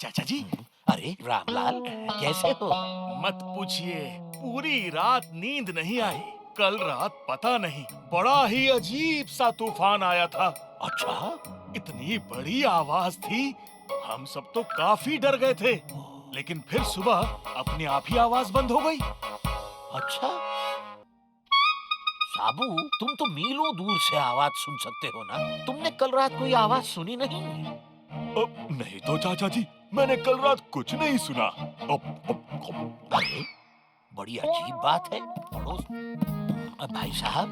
चाचा जी। अरे रामलाल, कैसे हो? मत पूछिए, पूरी रात नींद नहीं आई। कल रात पता नहीं बड़ा ही अजीब सा तूफान आया था। अच्छा। इतनी बड़ी आवाज थी, हम सब तो काफी डर गए थे। लेकिन फिर सुबह अपने आप ही आवाज बंद हो गई। अच्छा साबू, तुम तो मीलों दूर से आवाज सुन सकते हो ना? तुमने कल रात कोई आवाज सुनी नहीं? नहीं तो चाचा जी, मैंने कल रात कुछ नहीं सुना। अरे बड़ी अजीब बात है। पड़ोस भाई साहब,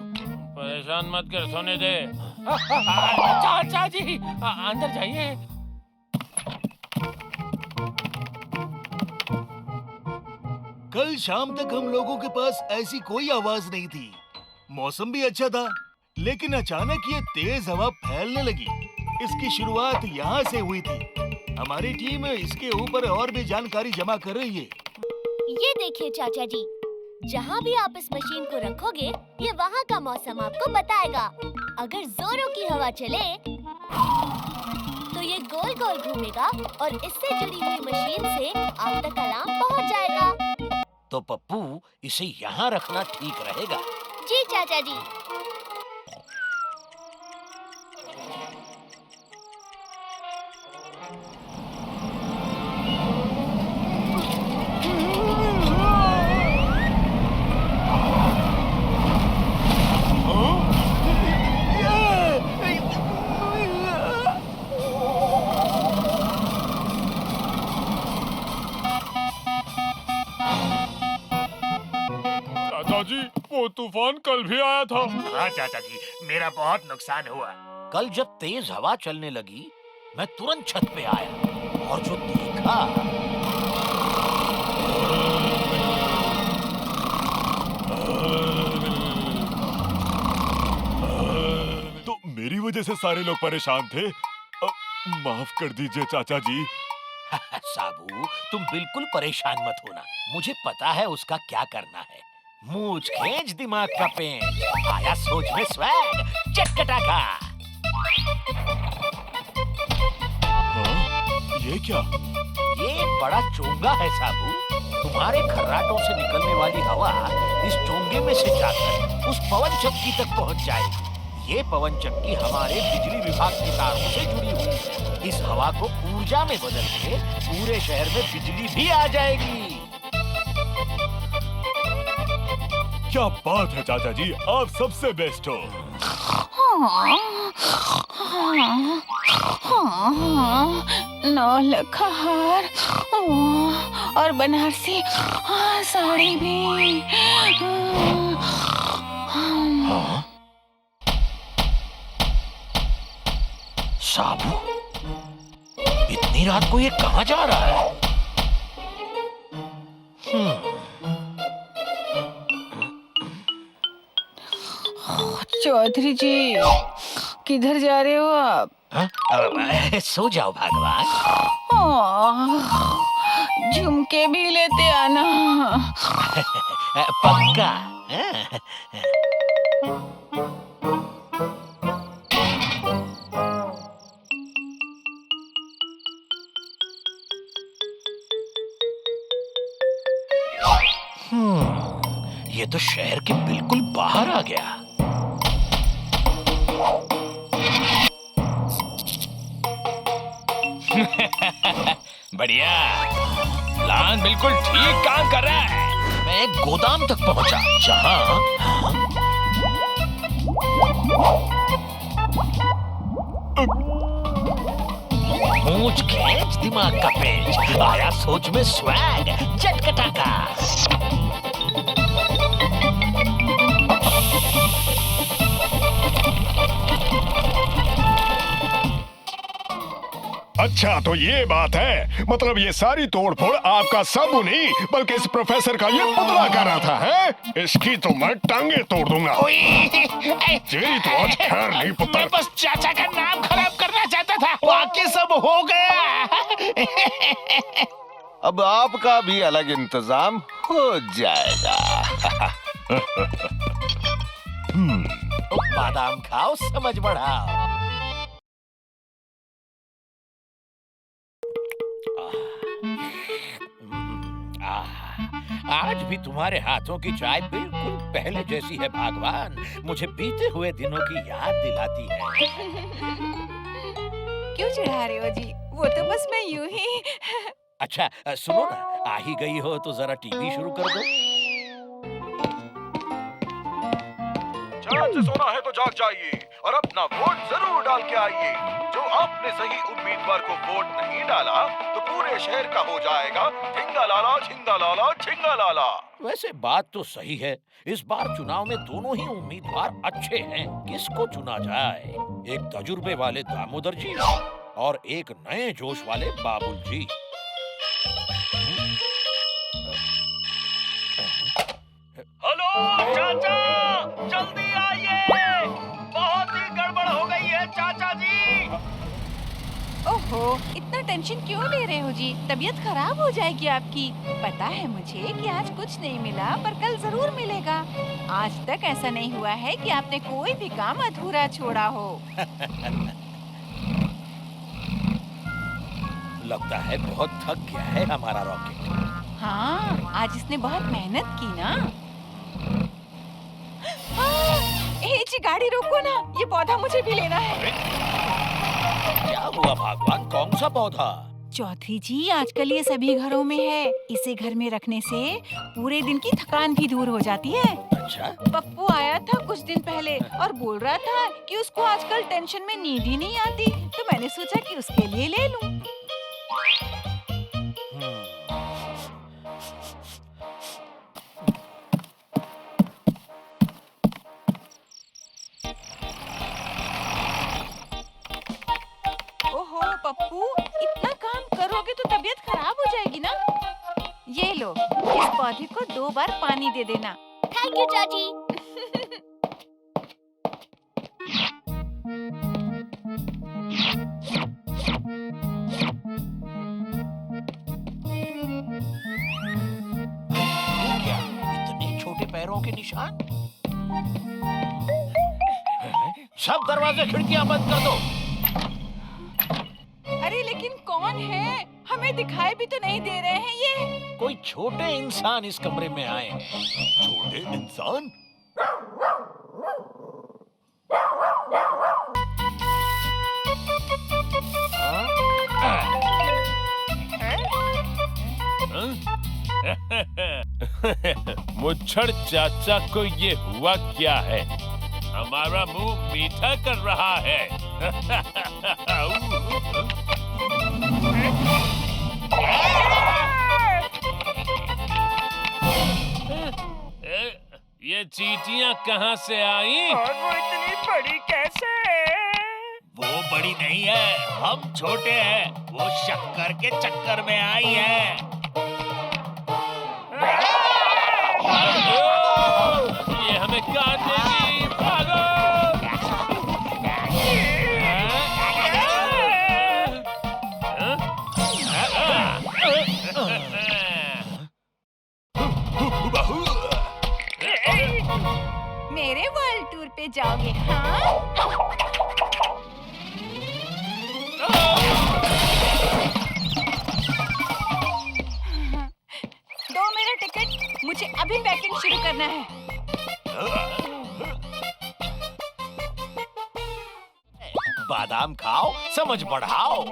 परेशान मत कर, सोने दे। चाचा जी, अंदर जाइए। कल शाम तक हम लोगों के पास ऐसी कोई आवाज नहीं थी। मौसम भी अच्छा था, लेकिन अचानक ये तेज हवा फैलने लगी। इसकी शुरुआत यहाँ से हुई थी। हमारी टीम इसके ऊपर और भी जानकारी जमा कर रही है। ये देखिए चाचा जी, जहाँ भी आप इस मशीन को रखोगे, ये वहाँ का मौसम आपको बताएगा। अगर जोरों की हवा चले, तो ये गोल गोल घूमेगा और इससे जुड़ी हुई मशीन से आप तक अलार्म पहुँच जाएगा। तो पप्पू, इसे यहाँ रखना ठीक रहेगा। जी चाचा जी। चाचा जी, वो तूफान कल भी आया था। हाँ चाचा जी, मेरा बहुत नुकसान हुआ। कल जब तेज हवा चलने लगी, मैं तुरंत छत पे आया और जो देखा, तो मेरी वजह से सारे लोग परेशान थे। माफ कर दीजिए चाचा जी। साबू, तुम बिल्कुल परेशान मत होना। मुझे पता है उसका क्या करना है। मूंछ खींच, दिमाग का पेंच, आया सोच में स्वैग, चटकटाका। हाँ? ये क्या? ये बड़ा चोंगा है साबू। तुम्हारे खर्राटों से निकलने वाली हवा इस चोंगे में से जाकर उस पवन चक्की तक पहुंच जाएगी। ये पवन चक्की हमारे बिजली विभाग के तारों से जुड़ी हुई है। इस हवा को ऊर्जा में बदल के पूरे शहर में बिजली भी आ जाएगी। क्या बात है चाचा जी, आप सबसे बेस्ट हो। नौलखा हार और बनारसी साड़ी भी। हाँ? साबू, इतनी रात को ये कहाँ जा रहा है? चौधरी जी, किधर जा रहे हो आप? सो जाओ भगवान। झुमके भी लेते आना। पक्का। ये तो शहर के बिल्कुल बाहर आ गया। बढ़िया, प्लान बिल्कुल ठीक काम कर रहा है। मैं एक गोदाम तक पहुंचा, जहां मूंछ खींच, दिमाग का पेंच, आया सोच में स्वैग, चटकटाका। अच्छा, तो ये बात है, मतलब ये सारी तोड़फोड़ आपका साबू नहीं बल्कि इस प्रोफेसर का ये पुतला कर रहा था, है? इसकी तो मैं टांगे तोड़ दूंगा। तेरी तो आज खैर नहीं पुत्र। मैं बस चाचा का नाम खराब करना चाहता था, बाकी सब हो गया। अब आपका भी अलग इंतजाम हो जाएगा। बादाम खाओ, समझ बढ़ाओ। आज भी तुम्हारे हाथों की चाय बिल्कुल पहले जैसी है भगवान। मुझे बीते हुए दिनों की याद दिलाती है। क्यों चिढ़ा रहे हो जी? वो तो बस मैं यूं ही। अच्छा सुनो ना, आ ही गई हो तो जरा टीवी शुरू कर दो। चांद से सोना है तो जाग जाइए और अपना वोट जरूर डाल के आइए। जो आपने सही उम्मीदवार को वोट नहीं डाला तो पूरे शहर का हो जाएगा झिंगा लाला झिंगा लाला झिंगा लाला। वैसे बात तो सही है, इस बार चुनाव में दोनों ही उम्मीदवार अच्छे हैं। किसको चुना जाए? एक तजुर्बे वाले दामोदर जी और एक नए जोश वाले बाबुल जी। हेलो चाचा, जल्दी आइए, बहुत ही गड़बड़ हो गई है चाचा जी। ओहो, इतना टेंशन क्यों ले रहे हो जी? तबीयत खराब हो जाएगी आपकी। पता है मुझे कि आज कुछ नहीं मिला, पर कल जरूर मिलेगा। आज तक ऐसा नहीं हुआ है कि आपने कोई भी काम अधूरा छोड़ा हो। लगता है बहुत थक गया है हमारा रॉकेट। हाँ, आज इसने बहुत मेहनत की ना। ए जी, गाड़ी रोको ना, ये पौधा मुझे भी लेना है। क्या हुआ भगवान, कौन सा पौधा? चौधरी जी, आजकल ये सभी घरों में है। इसे घर में रखने से पूरे दिन की थकान भी दूर हो जाती है। अच्छा, पप्पू आया था कुछ दिन पहले और बोल रहा था कि उसको आजकल टेंशन में नींद ही नहीं आती, तो मैंने सोचा कि उसके लिए ले लूं। ओहो पप्पू, इतना काम करोगे तो तबीयत खराब हो जाएगी ना। ये लो, इस पौधे को 2 बार पानी दे देना। थैंक यू चाची। ये क्या, इतने छोटे पैरों के निशान? सब दरवाजे खिड़कियां बंद कर दो। अरे लेकिन कौन है? हमें दिखाई भी तो नहीं दे रहे हैं ये। कोई छोटे इंसान इस कमरे में आए। छोटे इंसान? मुच्छड़ चाचा को ये हुआ क्या है? हमारा मुंह मीठा कर रहा है। ये चींटियां कहाँ से आई? और वो इतनी बड़ी कैसे? वो बड़ी नहीं है, हम छोटे हैं। वो शक्कर के चक्कर में आई है। ये हमें काट देगी, भागो! मेरे वर्ल्ड टूर पे जाओगे? हाँ? 2 मेरा टिकट, मुझे अभी पैकिंग शुरू करना है। बादाम खाओ, समझ बढ़ाओ।